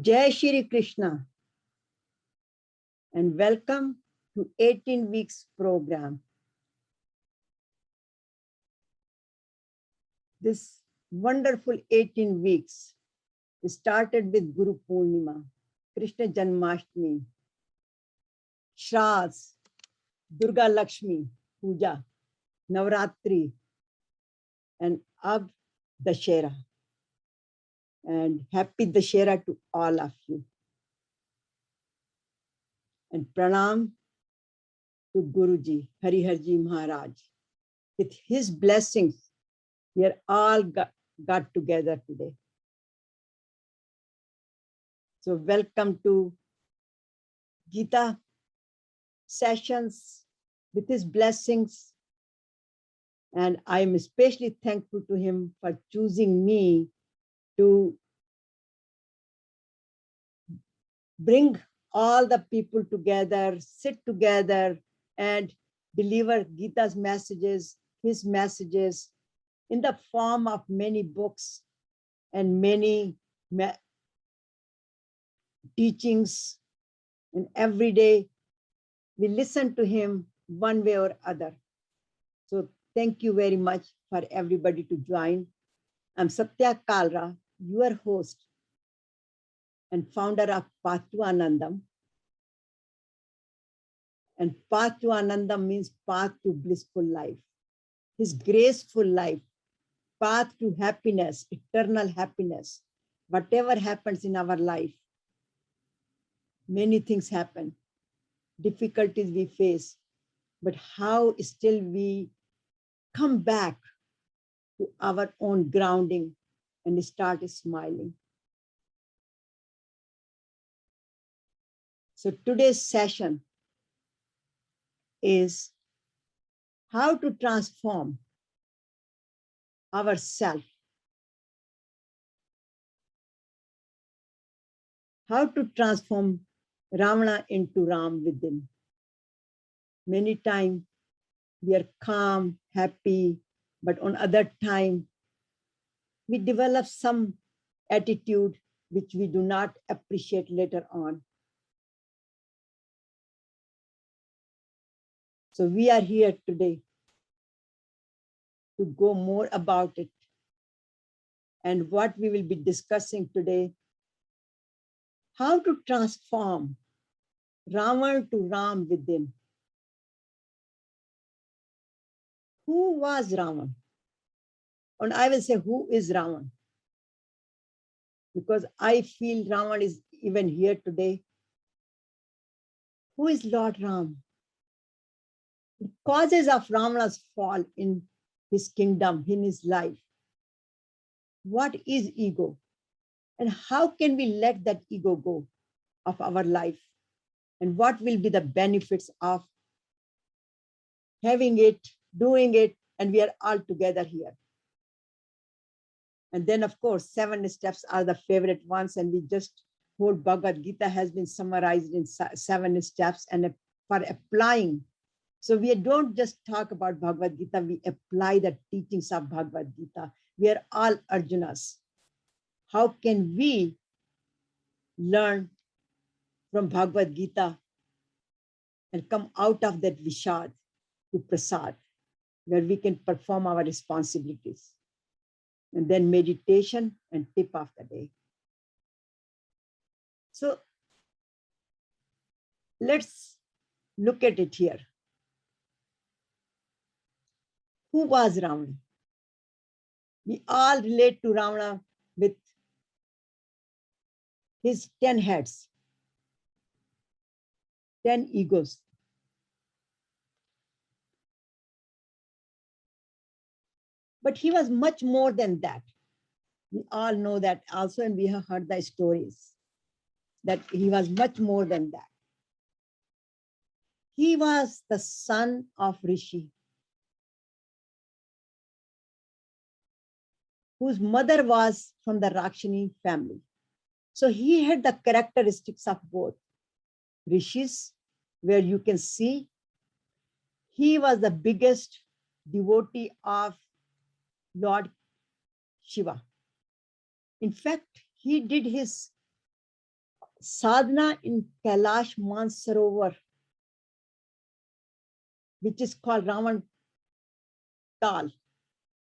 Jai Shri Krishna and welcome to 18 weeks program. This wonderful 18 weeks started with Guru Purnima, Krishna Janmashtami, Shraz, Durga Lakshmi Puja, Navratri, and Ab Dashera. And happy Dashera to all of you. And pranam to Guruji, Hariharji Maharaj. With his blessings, we are all got together today. So welcome to Gita sessions with his blessings. And I am especially thankful to him for choosing me to bring all the people together, sit together and deliver Gita's messages, his messages in the form of many books and many teachings. And every day we listen to him one way or other. So thank you very much for everybody to join. I'm Satya Kalra, your host and founder of Path to Anandam. And Path to Anandam means path to blissful life, his graceful life, path to happiness, eternal happiness. Whatever happens in our life, many things happen, difficulties we face, but how still we come back to our own grounding and start smiling. So today's session is how to transform ourselves, how to transform Ravana into Ram within. Many times we are calm, happy, but on other time we develop some attitude which we do not appreciate later on. So we are here today to go more about it. And what we will be discussing today, how to transform Ravan to Ram within. Who was Ravan? And I will say, who is Ravan? Because I feel Ravan is even here today. Who is Lord Ram? The causes of Ravana's fall in his kingdom, in his life. What is ego? And how can we let that ego go of our life? And what will be the benefits of having it, doing it, and we are all together here. And then, of course, 7 steps are the favorite ones, and we just, whole Bhagavad Gita has been summarized in 7 steps and for applying. So we don't just talk about Bhagavad Gita, we apply the teachings of Bhagavad Gita. We are all Arjunas. How can we learn from Bhagavad Gita and come out of that Vishad to Prasad, where we can perform our responsibilities? And then meditation and tip of the day. So let's look at it here. Who was Ravana? We all relate to Ravana with his 10 heads, 10 egos. But he was much more than that. We all know that also, and we have heard the stories that he was much more than that. He was the son of Rishi, whose mother was from the Rakshani family. So he had the characteristics of both. Rishis, where you can see he was the biggest devotee of Lord Shiva. In fact, he did his sadhana in Kailash Mansarovar, which is called Raman Tal.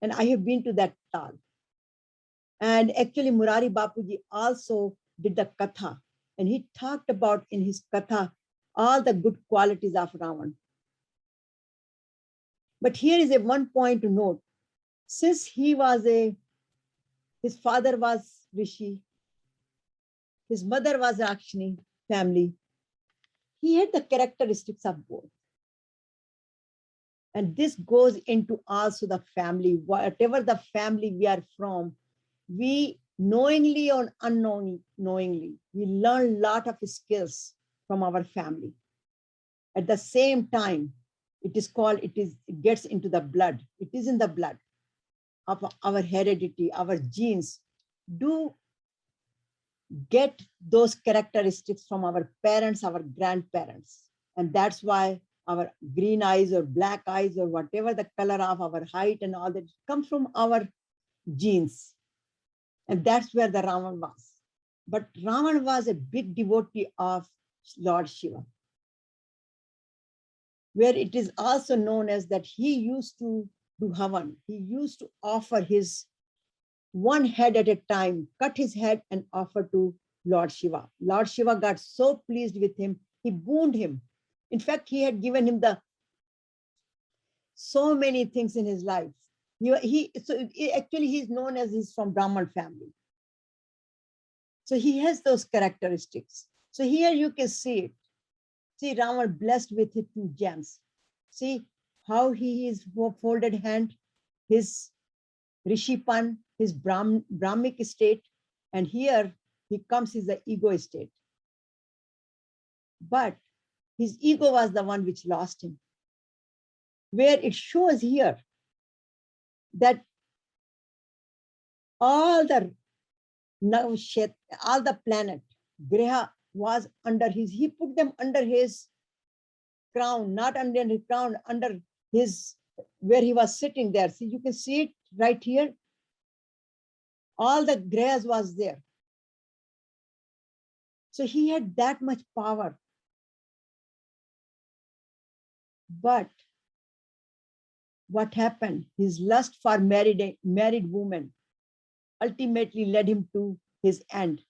And I have been to that Tal. And actually, Murari Bapuji also did the Katha. And he talked about in his Katha all the good qualities of Ravan. But here is a one point to note. Since his father was Rishi, his mother was Rakshini family, he had the characteristics of both. And this goes into also the family, whatever the family we are from, we knowingly or unknowingly, we learn a lot of skills from our family. At the same time, it gets into the blood. It is in the blood of our heredity, our genes do get those characteristics from our parents, our grandparents. And that's why our green eyes or black eyes or whatever the color of our height and all that comes from our genes. And that's where the Ravan was. But Ravan was a big devotee of Lord Shiva, where it is also known as that he used to do Havan. He used to offer his one head at a time, cut his head and offer to Lord Shiva. Lord Shiva got so pleased with him, he booned him. In fact, he had given him so many things in his life. Actually, he's known as he's from Brahman family. So he has those characteristics. So here you can see it. See Ravan blessed with his two gems. See how he is folded hand, his Rishipan, his Brahmic state, and here he comes is the ego state. But his ego was the one which lost him. Where it shows here that all the planet, Graha was under he put them under his crown, not under his crown, under his, where he was sitting there. See, you can see it right here. All the Grahas was there. So he had that much power. But what happened? His lust for married woman ultimately led him to his end.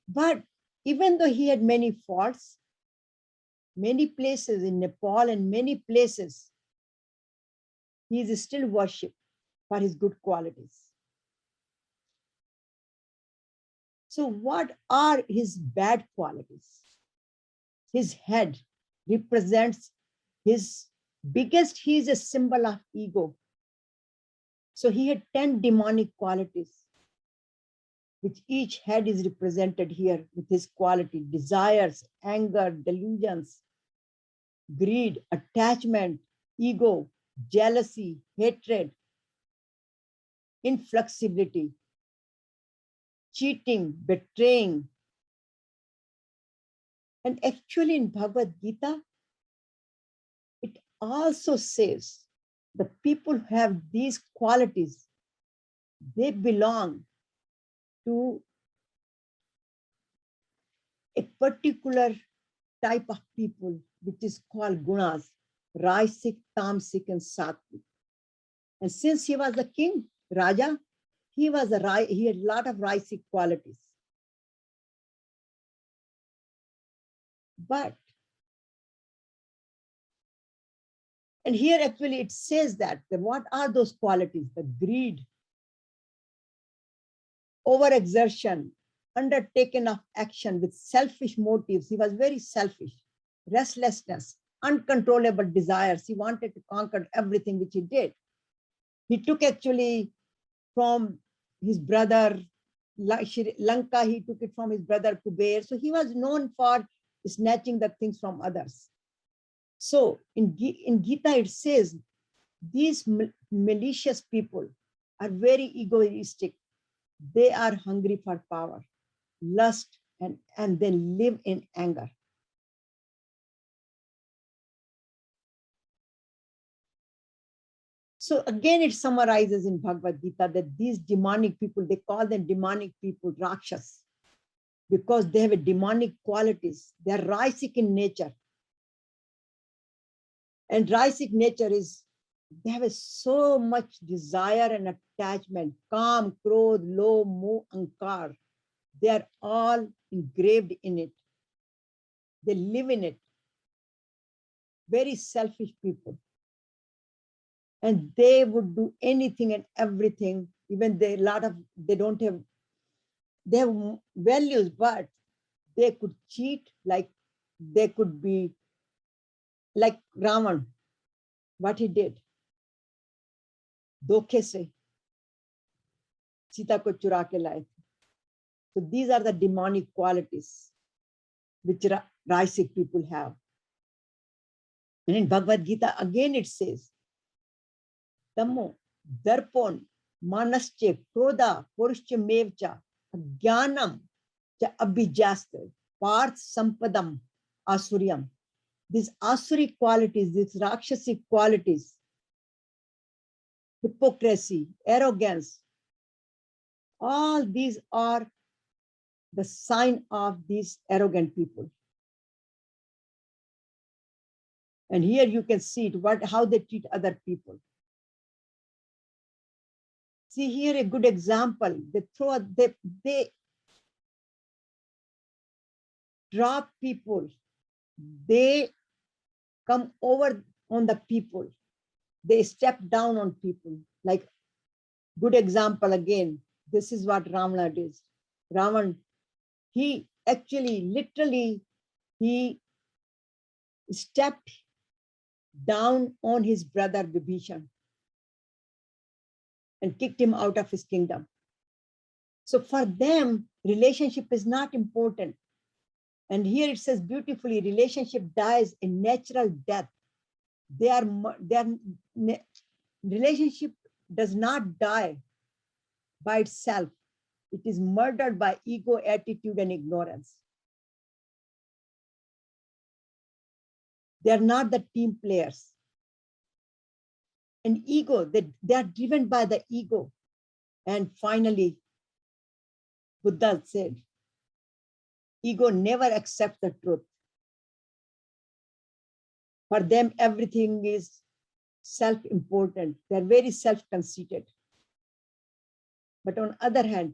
But even though he had many faults, many places in Nepal and many places, he is still worshipped for his good qualities. So what are his bad qualities? His head represents his biggest, he is a symbol of ego. So he had 10 demonic qualities, which each head is represented here with his quality: desires, anger, delusions, greed, attachment, ego, jealousy, hatred, inflexibility, cheating, betraying. And actually in Bhagavad Gita, it also says the people who have these qualities, they belong to a particular type of people, which is called gunas, Rajasic, Tamasic, and Sattvic. And since he was the king, Raja, he had a lot of Rajasic qualities. But, and here actually it says that what are those qualities? The greed, overexertion, undertaken of action with selfish motives. He was very selfish. Restlessness, uncontrollable desires. He wanted to conquer everything, which he did. He took actually from his brother Lanka, he took it from his brother Kuber. So he was known for snatching the things from others. So in Gita, it says these malicious people are very egoistic. They are hungry for power, lust, and then live in anger. So again, it summarizes in Bhagavad Gita that these demonic people, they call them demonic people, Rakshas. because they have a demonic qualities. They are Raisic in nature. And Raisic nature is, they have so much desire and attachment. Kam, Krodh, Lobh, Moh, Ankar. They are all engraved in it. They live in it. Very selfish people. And they would do anything and everything. Even they don't have, they have values, but they could cheat, like they could be like Ravan, what he did. धोखे से सीता को चुरा के लाए थे. So these are the demonic qualities which Raisic people have. And in Bhagavad Gita, again it says, Tammo, Darpon, Manasche, Krodha, Purushcha Mevcha, Jnanam, Cha Abhijasta, Parth Sampadam, Asuryam. These Asuri qualities, these Rakshasic qualities, hypocrisy, arrogance, all these are the sign of these arrogant people. And here you can see it, how they treat other people. See here a good example. They drop people. They come over on the people. They step down on people. Like, good example again, this is what Ravana did. Ravan, he actually, literally, he stepped down on his brother Vibhishan and kicked him out of his kingdom. So for them, relationship is not important. And here it says beautifully, relationship dies a natural death. Relationship does not die by itself. It is murdered by ego, attitude, and ignorance. They are not the team players. And ego, they are driven by the ego. And finally, Buddha said, ego never accepts the truth. For them, everything is self-important. They're very self-conceited. But on the other hand,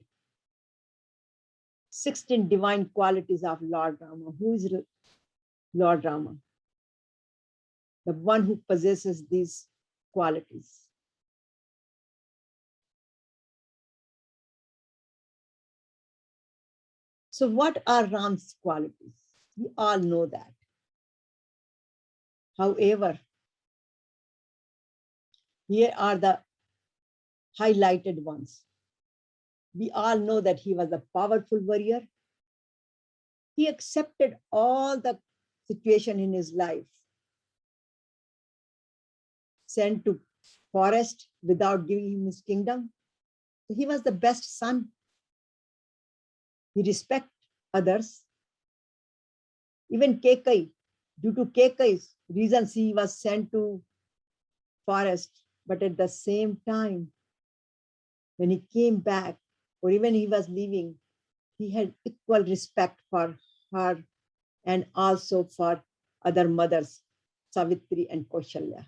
16 divine qualities of Lord Rama. Who is Lord Rama? The one who possesses these qualities. So what are Ram's qualities? We all know that. However, here are the highlighted ones. We all know that he was a powerful warrior. He accepted all the situation in his life. Sent to forest without giving him his kingdom. He was the best son. He respected others. Even Kekai, due to Kekai's reasons, he was sent to forest. But at the same time, when he came back, or even he was leaving, he had equal respect for her and also for other mothers, Savitri and Kaushalya.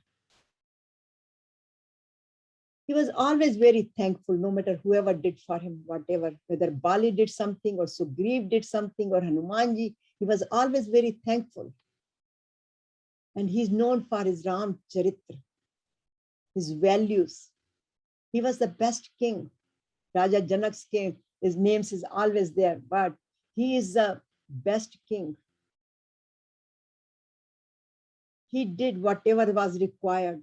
He was always very thankful, no matter whoever did for him, whatever, whether Bali did something or Sugriv did something or Hanumanji, he was always very thankful. And he's known for his Ram Charitra, his values. He was the best king. Raja Janak's king, his name is always there, but he is the best king. He did whatever was required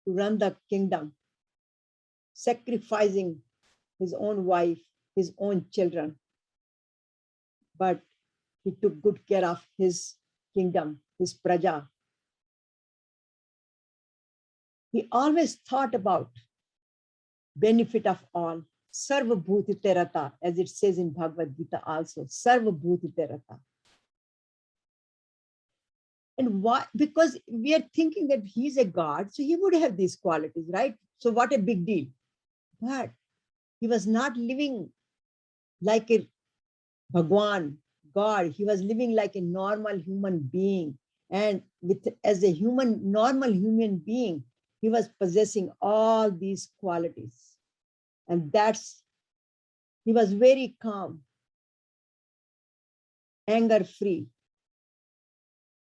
to run the kingdom, sacrificing his own wife, his own children. But he took good care of his kingdom, his praja. He always thought about benefit of all. Sarva bhutite rata, as it says in Bhagavad Gita also, Sarva bhutite rata. And why? Because we are thinking that he's a god, so he would have these qualities, right? So what a big deal. But he was not living like a Bhagwan, God, he was living like a normal human being. And as a normal human being, he was possessing all these qualities. And he was very calm, anger free.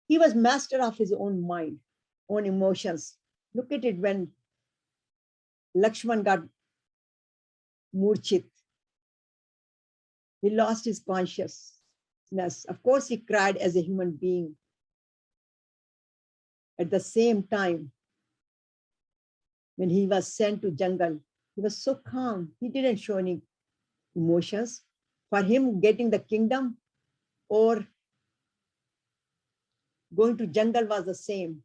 He was master of his own mind, own emotions. Look at it when Lakshman got murchit. He lost his consciousness. Of course, he cried as a human being. At the same time, when he was sent to jungle, he was so calm. He didn't show any emotions. For him, getting the kingdom or going to jungle was the same.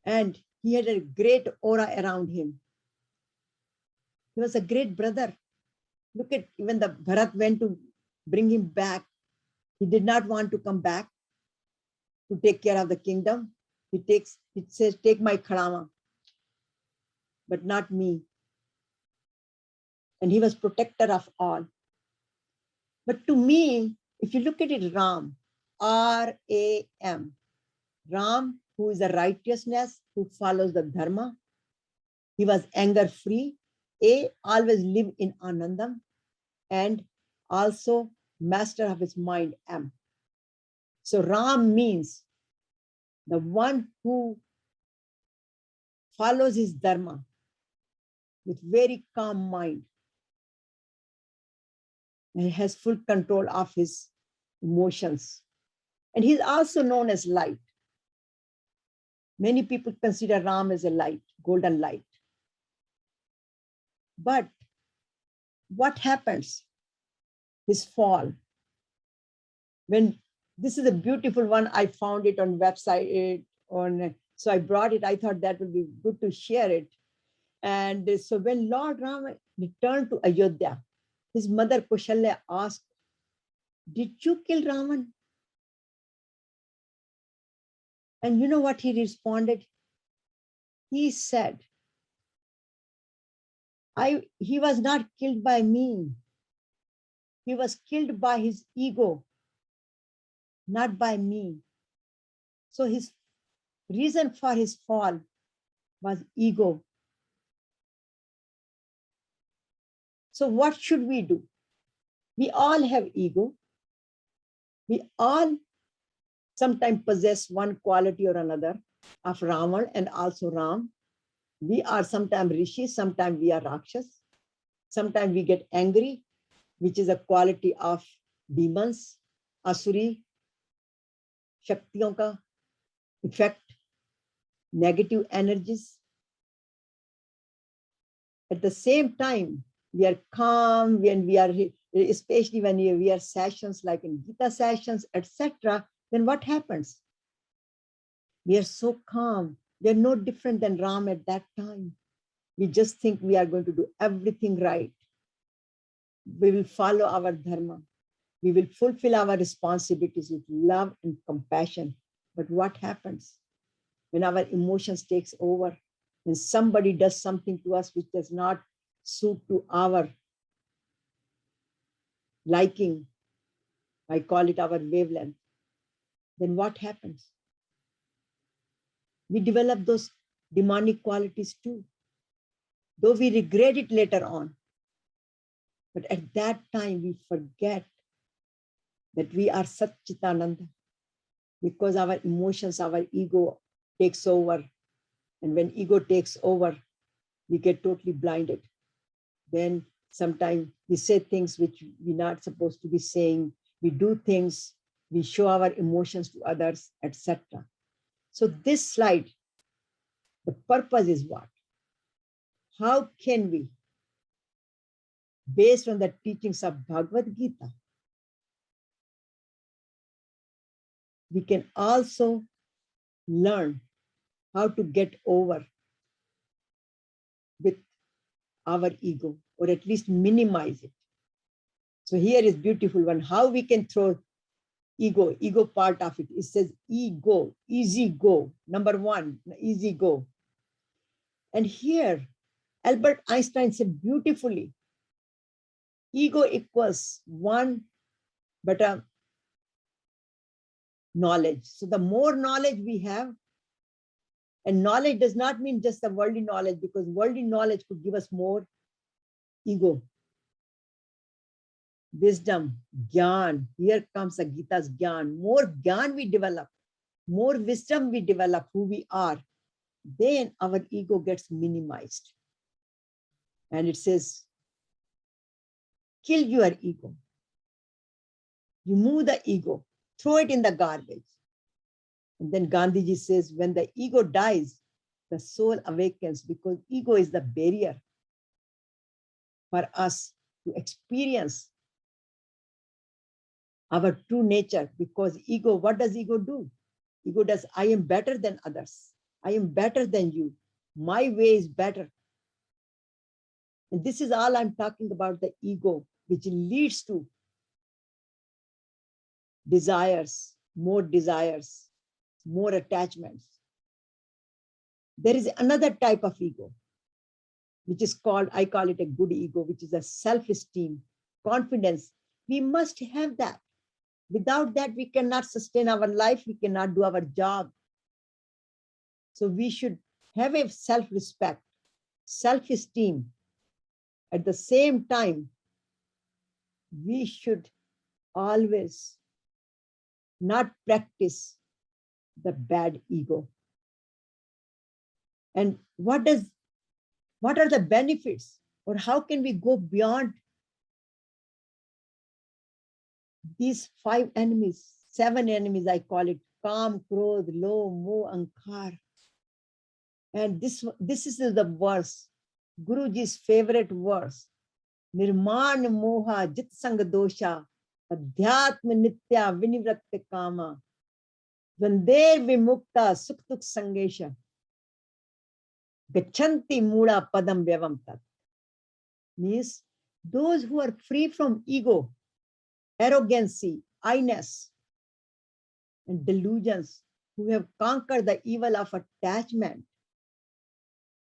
And he had a great aura around him. He was a great brother. Look at, even the Bharat went to bring him back. He did not want to come back to take care of the kingdom. He says, take my Kharama, but not me. And he was protector of all. But to me, if you look at it, Ram, R-A-M, Ram, who is the righteousness, who follows the dharma. He was anger free. Always live in Anandam, and also master of his mind, M. So Ram means the one who follows his dharma with very calm mind. And he has full control of his emotions. And he's also known as light. Many people consider Ram as a light, golden light. But what happens? His fall. When this is a beautiful one, I found it on website so I brought it. I thought that would be good to share it. And so when Lord Ram returned to Ayodhya, his mother Kushalya asked, "Did you kill Raman?" And you know what he responded? He said, he was not killed by me. He was killed by his ego, not by me. So his reason for his fall was ego. So what should we do? We all have ego. We all sometimes possess one quality or another of Ravan and also Ram. We are sometimes Rishi, sometimes we are Rakshas. Sometimes we get angry, which is a quality of demons, Asuri, Shaktiyon ka effect, negative energies. At the same time, we are calm when we are, especially when we are sessions like in Gita sessions, etc. Then what happens? We are so calm. We are no different than Ram at that time. We just think we are going to do everything right. We will follow our dharma. We will fulfill our responsibilities with love and compassion. But what happens when our emotions takes over? When somebody does something to us which does not suit to our liking, I call it our wavelength, then what happens? We develop those demonic qualities too, though we regret it later on. But at that time, we forget that we are Satchitananda because our emotions, our ego takes over. And when ego takes over, we get totally blinded. Then sometimes we say things which we're not supposed to be saying. We do things, we show our emotions to others, etc. So this slide, the purpose is what? How can we, based on the teachings of Bhagavad Gita, we can also learn how to get over with our ego, or at least minimize it. So here is beautiful one, how we can throw ego part of it. It says ego, easy go. Number one, easy go. And here, Albert Einstein said beautifully, ego equals one, but knowledge. So the more knowledge we have, and knowledge does not mean just the worldly knowledge, because worldly knowledge could give us more ego. Wisdom, Gyan, here comes the Gita's Gyan. More Gyan we develop, more wisdom we develop who we are, then our ego gets minimized. And it says, kill your ego. Remove the ego, throw it in the garbage. And then Gandhiji says, when the ego dies, the soul awakens, because ego is the barrier for us to experience our true nature. Because ego, what does ego do? Ego does, I am better than others. I am better than you. My way is better. And this is all I'm talking about, the ego, which leads to desires, more attachments. There is another type of ego, which is called, I call it a good ego, which is a self-esteem, confidence. We must have that. Without that, we cannot sustain our life. We cannot do our job. So we should have a self-respect, self-esteem. At the same time, we should always not practice the bad ego. And what are the benefits, or how can we go beyond these 5 enemies, 7 enemies, I call it: Kam, Krodh, Lo, Moh, Ankar. And this is the verse, Guruji's favorite verse: Nirman Moha Jit Sang Dosha Adhyatma Nitya Vinivratta Kama Dvander Vimukta Suktuk Sangesha Gachanti Muda Padam Vyavam Tat. Means those who are free from ego, arrogancy, I-ness, and delusions, who have conquered the evil of attachment,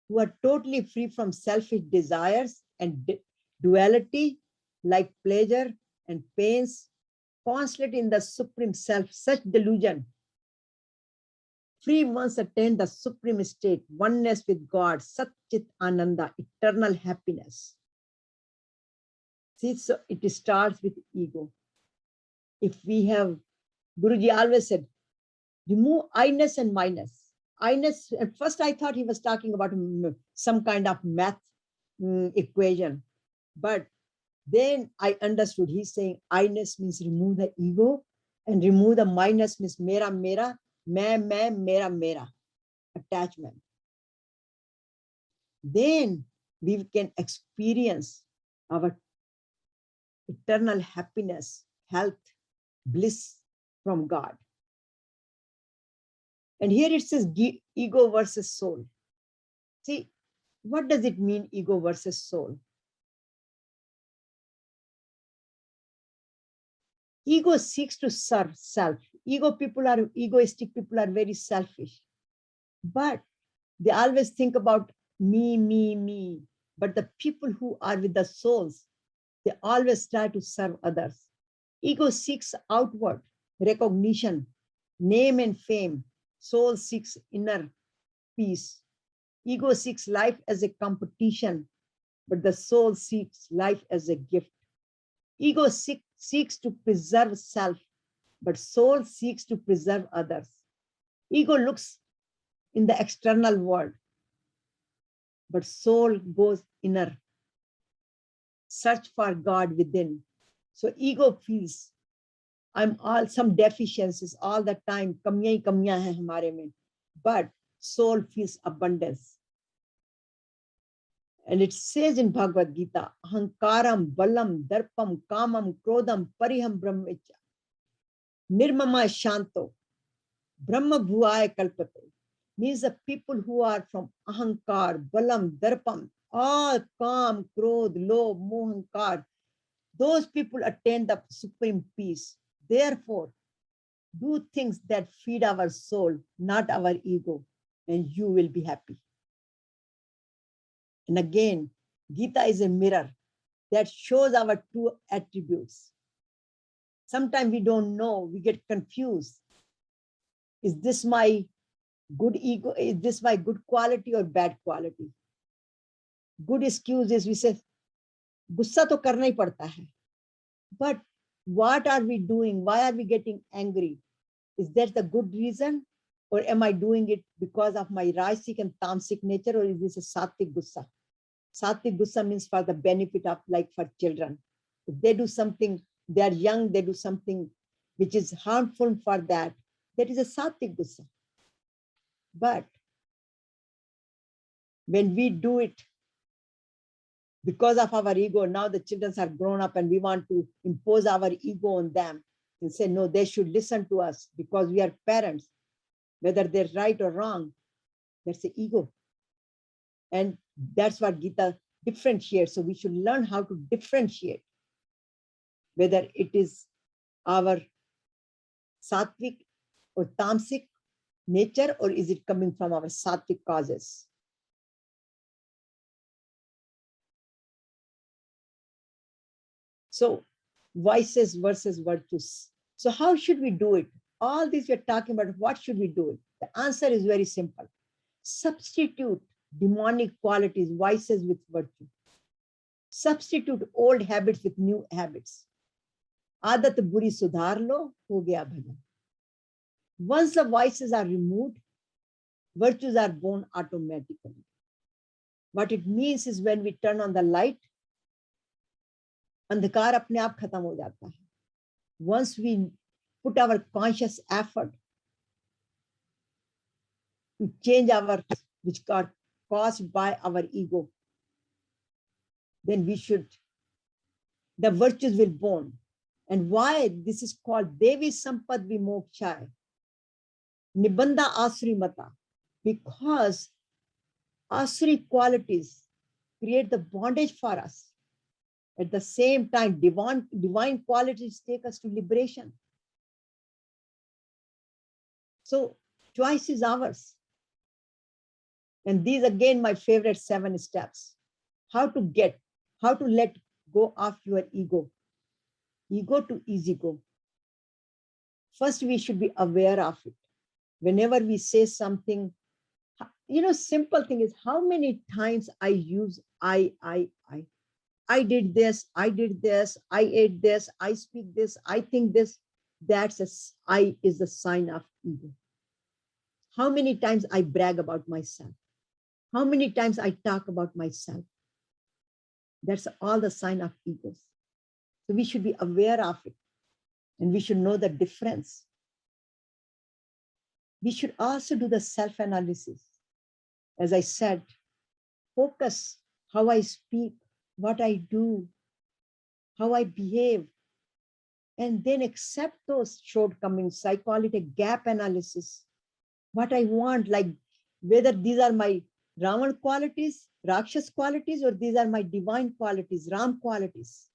who are totally free from selfish desires and duality, like pleasure and pains, constantly in the supreme self, such delusion. Free ones attain the supreme state, oneness with God, Sat Chit Ananda, eternal happiness. See, so it starts with ego. If we have, Guruji always said, remove I-ness and minus. I-ness, at first I thought he was talking about some kind of math equation. But then I understood he's saying I-ness means remove the ego, and remove the minus means mera, mera, main, mera, mera, attachment. Then we can experience our eternal happiness, health, bliss from God. And here it says ego versus soul. See, what does it mean, ego versus soul? Ego seeks to serve self. Egoistic people are very selfish. But they always think about me, me, me. But the people who are with the souls, they always try to serve others. Ego seeks outward recognition, name and fame. Soul seeks inner peace. Ego seeks life as a competition, but the soul seeks life as a gift. Ego seeks to preserve self, but soul seeks to preserve others. Ego looks in the external world, but soul goes inner. Search for God within. So ego feels I'm all some deficiencies all the time. Kamya hi kamya hai hamare mein. But soul feels abundance. And it says in Bhagavad Gita, Ahankaram, Balam, Darpam, Kamam, Krodam, Pariham, Brahmecha, Nirmama Shanto, Brahma Bhuaya Kalpate. Means the people who are from Ahankar, Balam, Darpam, all Kam, Krodh, Lobh, Mohankar, those people attain the supreme peace. Therefore, do things that feed our soul, not our ego, and you will be happy. And again, Gita is a mirror. that shows our true attributes. Sometimes we don't know, we get confused. Is this my good ego? Is this my good quality or bad quality? Good excuse is we say, गुस्सा तो करना ही पड़ता है. But what are we doing? Why are we getting angry? Is that the good reason? Or am I doing it because of my Rajasic and Tamasic nature, or is this a Sattvic gussa? Sattvic gussa means for the benefit of, like for children. If they do something, they are young, they do something which is harmful for that, that is a Sattvic gussa. But when we do it because of our ego, now the children are grown up and we want to impose our ego on them and say, no, they should listen to us because we are parents, whether they're right or wrong, that's the ego. And that's what Gita differentiates. So we should learn how to differentiate whether it is our Sattvic or Tamasic nature, or is it coming from our Sattvic causes. So vices versus virtues. So how should we do it? All these we're talking about, what should we do? The answer is very simple. Substitute demonic qualities, vices with virtue. Substitute old habits with new habits. Aadat buri sudhar lo, ho gaya bhajan. Once the vices are removed, virtues are born automatically. What it means is when we turn on the light, अंधकार अपने आप खत्म हो जाता है. Once we put our conscious effort to change our, which are caused by our ego, then the virtues will born. And why this is called Devi Sampad Vimoksha, Nibandha Asuri Mata, because Asuri qualities create the bondage for us. At the same time, divine qualities take us to liberation. So choice is ours. And these again, my favorite 7 steps. How to let go of your ego to easy go. First, we should be aware of it. Whenever we say something, simple thing is how many times I use I did this, I did this, I ate this, I speak this, I think this. That's I is the sign of ego. How many times I brag about myself? How many times I talk about myself? That's all the sign of ego. So we should be aware of it, and we should know the difference. We should also do the self-analysis. As I said, focus how I speak, what I do, how I behave, and then accept those shortcomings. I call it a gap analysis. What I want, like whether these are my Ravan qualities, Rakshas qualities, or these are my divine qualities, Ram qualities.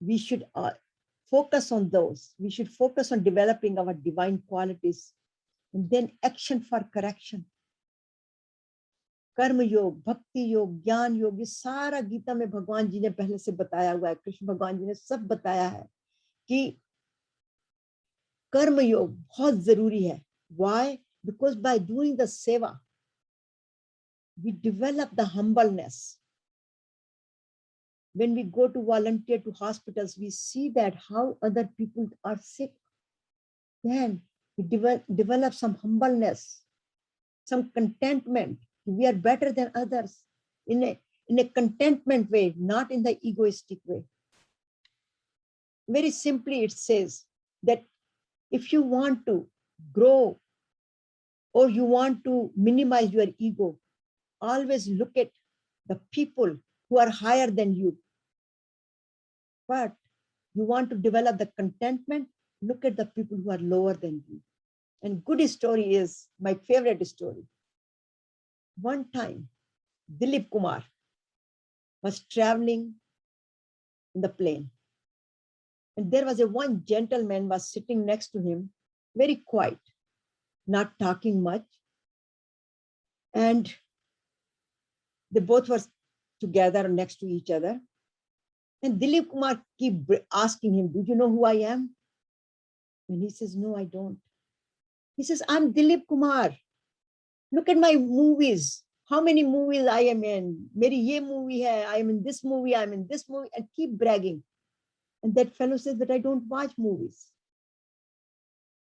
We should focus on those. We should focus on developing our divine qualities, and then action for correction. कर्म योग, भक्ति योग, ज्ञान योग, ये सारा गीता में भगवान जी ने पहले से बताया हुआ है. कृष्ण भगवान जी ने सब बताया है कि कर्म योग बहुत जरूरी है. Why? Because by doing the seva, we develop the humbleness. When we go to volunteer to hospitals, we see that how other people are sick. Then we develop some humbleness, some contentment. We are better than others in a contentment way, not in the egoistic way. Very simply, it says that if you want to grow or you want to minimize your ego, always look at the people who are higher than you. But you want to develop the contentment, look at the people who are lower than you. And good story is my favorite story. One time, Dilip Kumar was traveling in the plane. And there was one gentleman was sitting next to him, very quiet, not talking much. And they both were together next to each other. And Dilip Kumar keep asking him, do you know who I am? And he says, no, I don't. He says, I'm Dilip Kumar. Look at my movies. How many movies I am in? Meri ye movie hai. I am in this movie. I'm in this movie. And keep bragging. And that fellow says that I don't watch movies.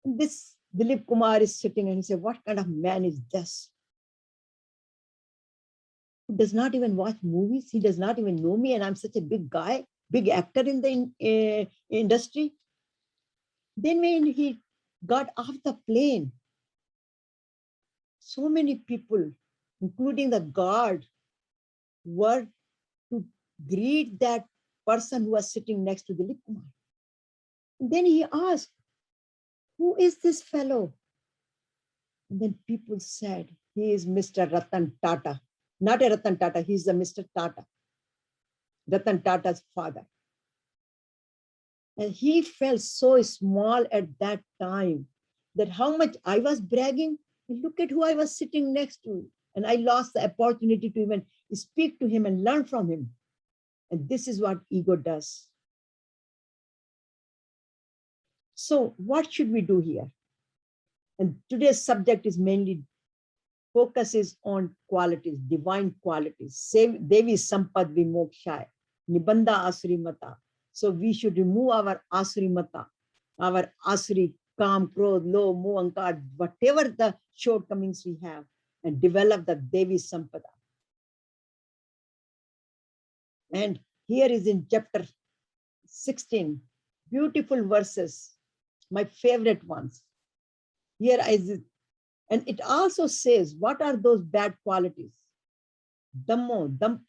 And this Dilip Kumar is sitting and he said, what kind of man is this? Who does not even watch movies? He does not even know me. And I'm such a big guy, big actor in the industry. Then when he got off the plane, so many people, including the guard, were to greet that person who was sitting next to Dilip Kumar. And then he asked, who is this fellow? And then people said, he is Mr. Ratan Tata. Not a Ratan Tata, he's the Mr. Tata. Ratan Tata's father. And he felt so small at that time that how much I was bragging. And look at who I was sitting next to. And I lost the opportunity to even speak to him and learn from him. And this is what ego does. So what should we do here? And today's subject is mainly focuses on qualities, divine qualities. Devi Sampad Vimokshaya, Nibandha Asuri Mata. So we should remove our Asuri Mata, our Asuri, Kam, Krodh, Lo, Moh, Ankar, whatever the shortcomings we have, and develop the Devi Sampada. And here is in chapter 16, beautiful verses, my favorite ones. Here is, and it also says, what are those bad qualities? Dhammo,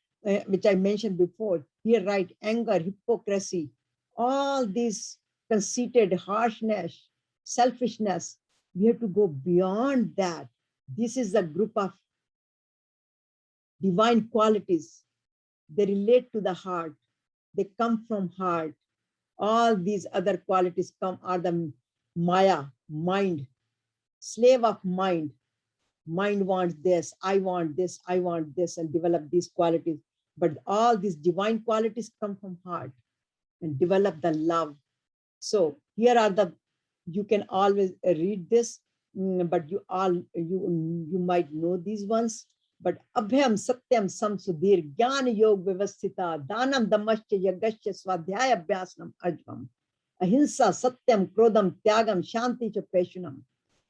which I mentioned before, here right, anger, hypocrisy, all these conceited, harshness, selfishness. We have to go beyond that. This is a group of divine qualities. They relate to the heart. They come from heart. All these other qualities are the Maya, mind, slave of mind. Mind wants this, I want this, I want this, and develop these qualities. But all these divine qualities come from heart and develop the love. So here are the, you can always read this, but you might know these ones. But Abhyam Satyam Samsudhir Jnana Yog Vyavasthita Danam Damascha Yagashya Swadhyaya Abhyasnam Ajvam Ahimsa Satyam Krodham Tyagam Shanti Cha Peshunam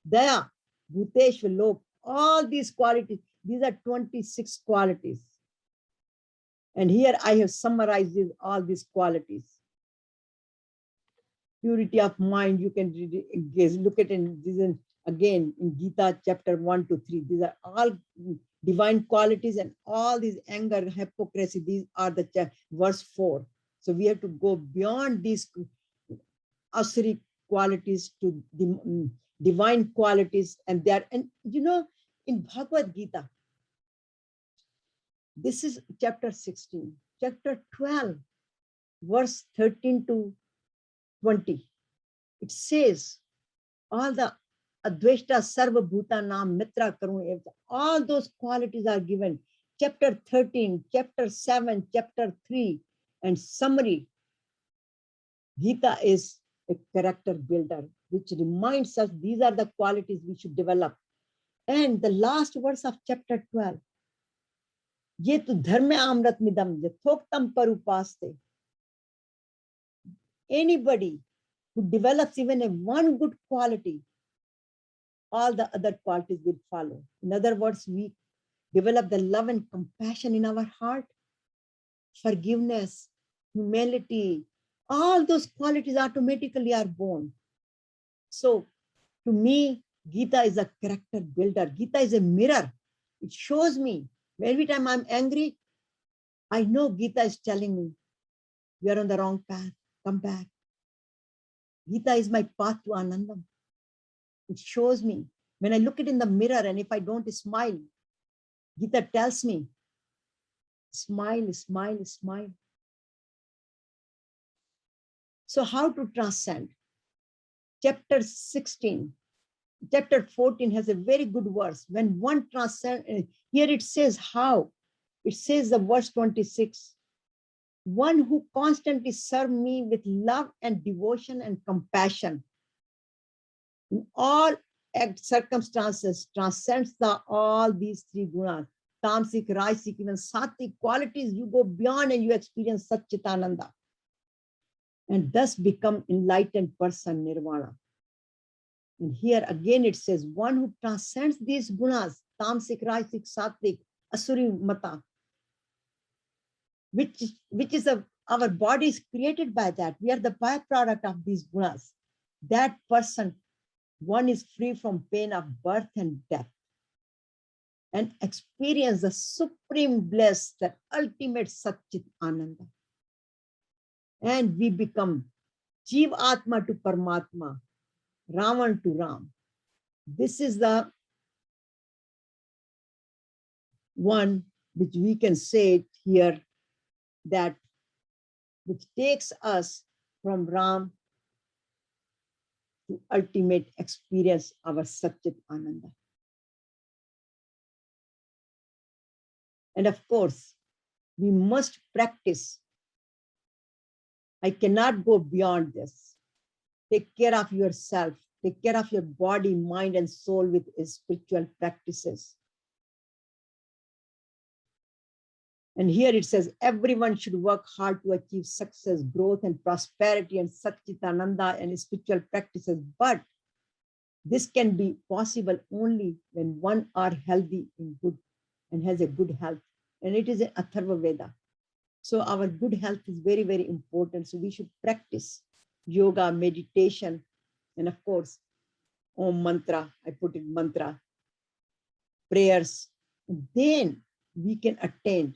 Daya Bhuteshva Lok. All these qualities, these are 26 qualities. And here I have summarized all these qualities. Purity of mind, you can look at it again in Gita chapter 1 to 3. These are all divine qualities, and all these anger, hypocrisy, these are the verse 4. So we have to go beyond these asuri qualities to the divine qualities. And there, and you know, in Bhagavad Gita, this is chapter 16, chapter 12, verse 13 to 20. It says, all the Adveshta Sarva Bhuta Nam Mitra Karun, all those qualities are given. Chapter 13, chapter 7, chapter 3, and summary. Gita is a character builder, which reminds us these are the qualities we should develop. And the last verse of chapter 12, Ye tu dharma amrat midam yathoktam parupaste. Anybody who develops even a one good quality, all the other qualities will follow. In other words, we develop the love and compassion in our heart, forgiveness, humility, all those qualities automatically are born. So to me, Gita is a character builder. Gita is a mirror. It shows me every time I'm angry, I know Gita is telling me, you're on the wrong path, come back. Gita is my path to Anandam. It shows me. When I look it in the mirror, and if I don't smile, Gita tells me, smile, smile, smile. So how to transcend? Chapter 16, chapter 14 has a very good verse. When one transcends, here it says how It says the verse 26, one who constantly serves me with love and devotion and compassion in all circumstances transcends all these three gunas, tamasic, rajasic, even sattvic qualities. You go beyond and you experience Satchitananda and thus become enlightened person, nirvana. And here again it says, one who transcends these gunas, tamasic, rajasic, sattvic, asuri mata, which is our body is created by that. We are the byproduct of these gunas. That person, one is free from pain of birth and death and experience the supreme bliss, the ultimate Satchit Ananda. And we become Jeev Atma to Paramatma, Raman to Ram. This is the one which we can say it here, that which takes us from Ram to ultimate experience our Satchit Ananda. And of course, we must practice. I cannot go beyond this. Take care of yourself. Take care of your body, mind, and soul with spiritual practices. And here it says, everyone should work hard to achieve success, growth, and prosperity, and Satchitananda and spiritual practices. But this can be possible only when one are healthy and good and has a good health. And it is an Atharva Veda. So our good health is very, very important. So we should practice yoga, meditation, and of course, Om mantra, I put it mantra, prayers. And then we can attain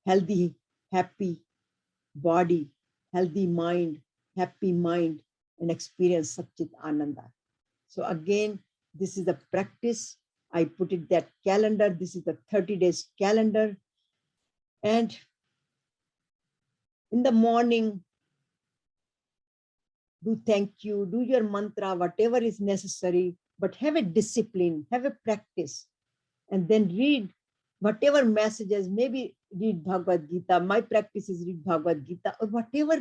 healthy, happy body, healthy mind, happy mind, and experience Satchit Ananda. So again, this is the practice. I put it that calendar. This is the 30 days calendar. And in the morning, do thank you, do your mantra, whatever is necessary, but have a discipline, have a practice, and then read whatever messages, maybe read Bhagavad Gita. My practice is read Bhagavad Gita, or whatever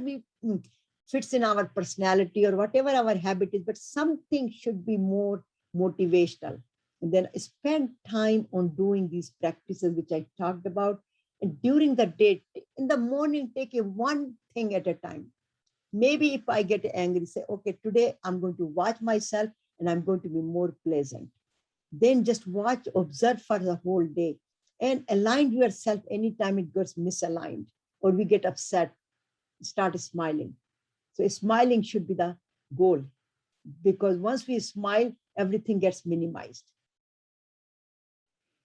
fits in our personality or whatever our habit is, but something should be more motivational. And then spend time on doing these practices, which I talked about. And during the day, in the morning, take a one thing at a time. Maybe if I get angry, say, okay, today I'm going to watch myself and I'm going to be more pleasant. Then just watch, observe for the whole day and align yourself anytime it gets misaligned or we get upset, start smiling. So smiling should be the goal, because once we smile, everything gets minimized.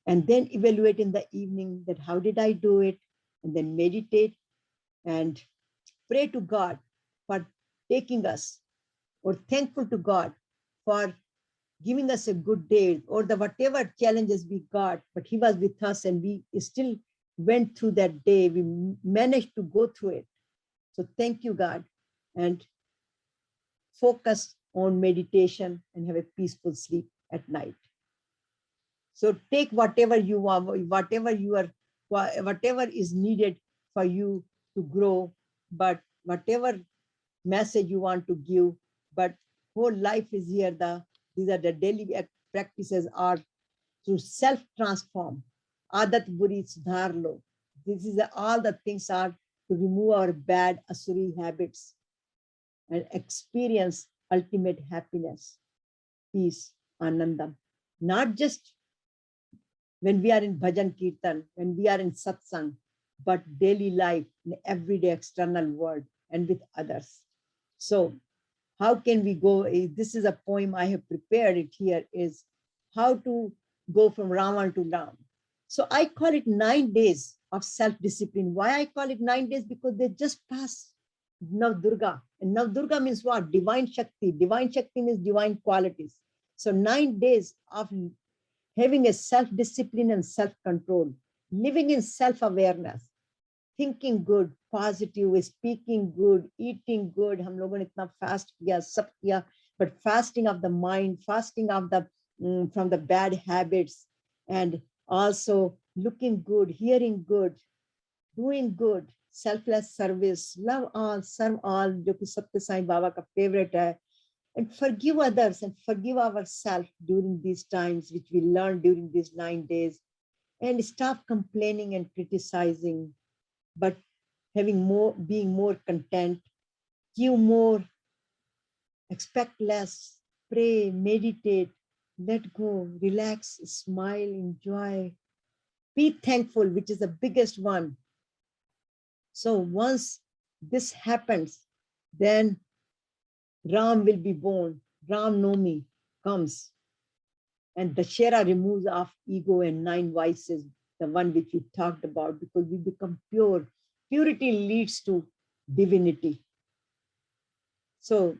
And then evaluate in the evening that how did I do it? And then meditate and pray to God for taking us, or thankful to God for giving us a good day, or the whatever challenges we got, but he was with us and we still went through that day. We managed to go through it. So thank you, God, and focus on meditation and have a peaceful sleep at night. So take whatever you want, whatever is needed for you to grow, but whatever message you want to give, but whole life is here. These are the daily practices are to self-transform. Adat buri sudhar lo. This is all the things are to remove our bad asuri habits and experience ultimate happiness, peace, anandam. Not just when we are in bhajan kirtan, when we are in satsang, but daily life, in everyday external world and with others. So how can we go? This is a poem I have prepared it here, is how to go from Raman to Ram. So I call it 9 days of self-discipline. Why I call it 9 days? Because they just passed Navdurga. And Navdurga means what? Divine Shakti. Divine Shakti means divine qualities. So 9 days of having a self-discipline and self-control, living in self-awareness, thinking good, positive, speaking good, eating good. हम लोगों ने इतना fast किया, सब किया, but fasting of the mind, fasting of the from the bad habits, and also looking good, hearing good, doing good, selfless service, love all, serve all, जो कि सत्य साईं बाबा का favorite है, and forgive others and forgive ourselves during these times, which we learned during these 9 days, and stop complaining and criticizing, but having more, being more content, give more, expect less, pray, meditate, let go, relax, smile, enjoy, be thankful, which is the biggest one. So once this happens, then Ram will be born, Ram Nomi comes, and Dashera removes of ego and 9 vices, the one which we talked about, because we become pure. Purity leads to divinity. So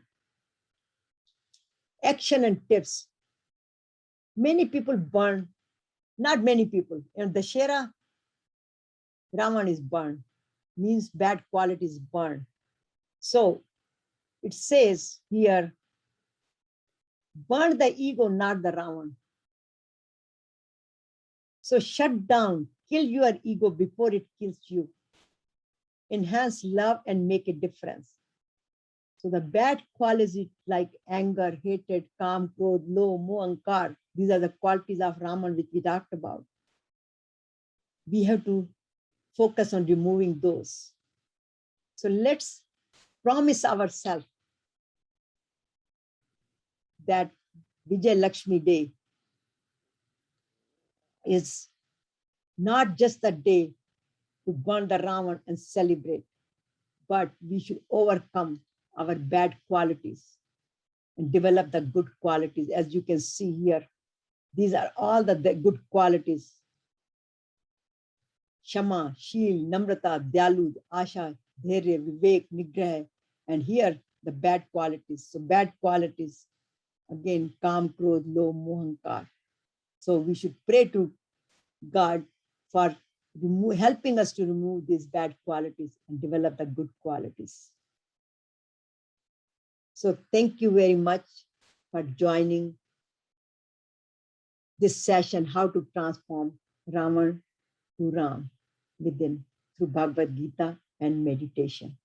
action and tips. Many people burn, not many people. In Dashera, Ravan is burned, means bad qualities burned. So it says here, burn the ego, not the Ravan. So shut down, kill your ego before it kills you. Enhance love and make a difference. So the bad qualities like anger, hatred, calm, krodh, low, moh, ankar, these are the qualities of Raman which we talked about. We have to focus on removing those. So let's promise ourselves that Vijay Lakshmi Day is not just a day to burn the Ravan and celebrate, but we should overcome our bad qualities and develop the good qualities. As you can see here, these are all the good qualities. Shama, Shil, Namrata, Dyalu, Asha, Dharya, Vivek, Nigrah, and here the bad qualities. So bad qualities, again, Kam, Krodh, Loh, Mohankar. So we should pray to God for helping us to remove these bad qualities and develop the good qualities. So thank you very much for joining this session, how to transform Ravan to Ram within through Bhagavad Gita and meditation.